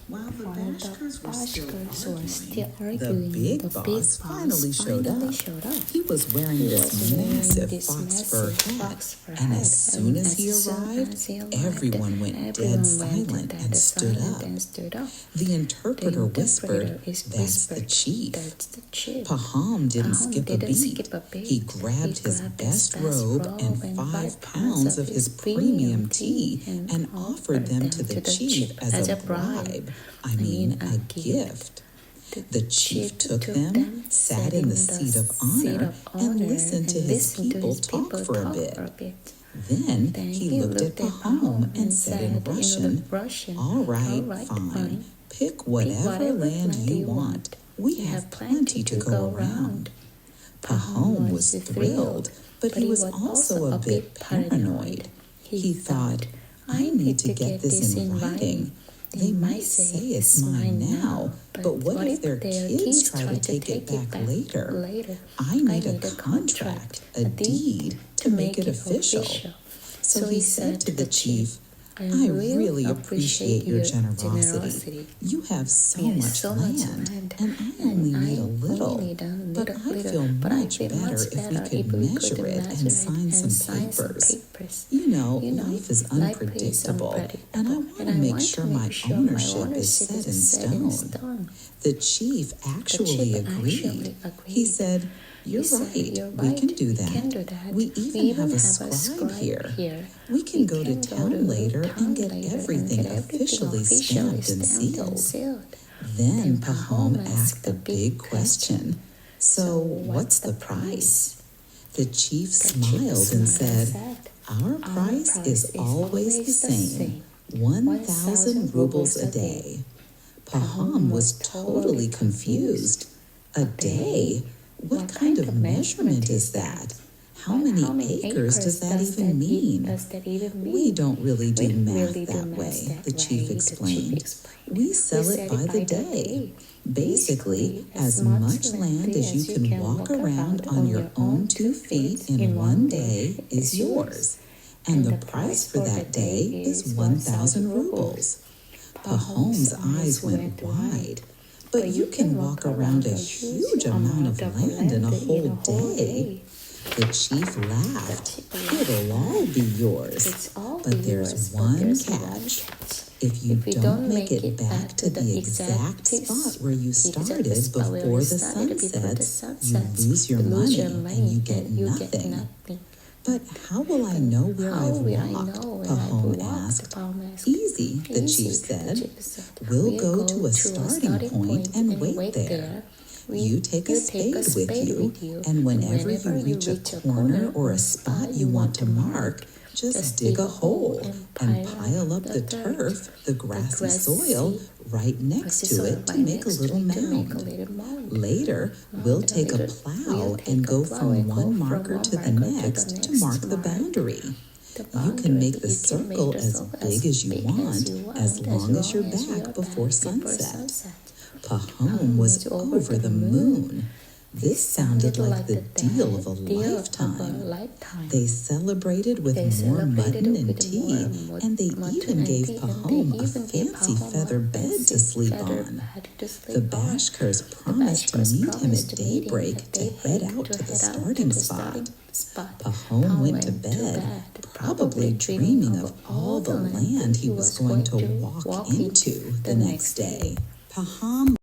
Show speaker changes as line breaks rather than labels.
While the Bashkirs were still arguing,
the big boss finally showed up. He was wearing this massive fox fur hat, and as soon as he arrived, everyone went dead silent and stood up. The interpreter whispered, "That's the chief." Pahom didn't skip a beat. He grabbed his best robe and 5 pounds of his premium tea and offered them to the chief as a bribe. I mean, a gift. The chief took them, sat in the seat of honor, and listened to his people talk for a bit. Then he looked at Pahom and said in Russian, "All right, fine. Pick whatever land you want. We have plenty to go around." Pahom was thrilled, but he was also a bit paranoid. He thought, "I need to get this in writing. They might say it's mine now, but what if their kids try to take it back later? I need a contract, a deed, to make it official." So he said to the chief, "I really appreciate your generosity. You have so much land, and I only need a little, but I feel much better if we could measure it and sign some papers. You know, life is unpredictable, and I want to make sure my ownership is set in stone." The chief actually agreed. He said, "You're right, we can do that. We even have a scribe here. We can go to town later and get everything officially stamped and sealed." Then Pahom asked the big question, "So what's the price?" The chief smiled and said, "Our price is always the same, 1,000 rubles a day." Pahom was totally confused. A day? What kind of measurement is that? How many acres does that even mean? "We don't really do math that way," the chief explained. "We sell it by the day. Basically, as much land as you can walk around on your own 2 feet in one day is yours. And the price for that day is 1,000 rubles. Pahom's eyes went wide. "But you can walk around a huge amount of land in a whole day." The chief laughed. "It'll all be yours. But there's one catch. If you don't make it back to the exact spot where you started before the sun sets, you lose your money and you get nothing." "But how will I know where I've walked?" Pahom asked. "Easy," the chief said. "We'll go to a starting point and wait there. You take a spade with you, and whenever you reach a corner or a spot you want to mark, just dig a hole and pile up the turf, the grassy soil, right next to it to make a little mound. Later, we'll take a plow and go from one marker to the next to mark the boundary. You can make the circle as big as you want, as long as you're back before sunset." Pahom was over the moon. This sounded like the deal of a lifetime. They celebrated with more mutton and tea, and they even gave Pahom a fancy feather bed to sleep on. The Bashkirs promised to meet him at daybreak to head out to the starting spot. Pahom went to bed, probably dreaming of all the land he was going to walk into the next day. Pahom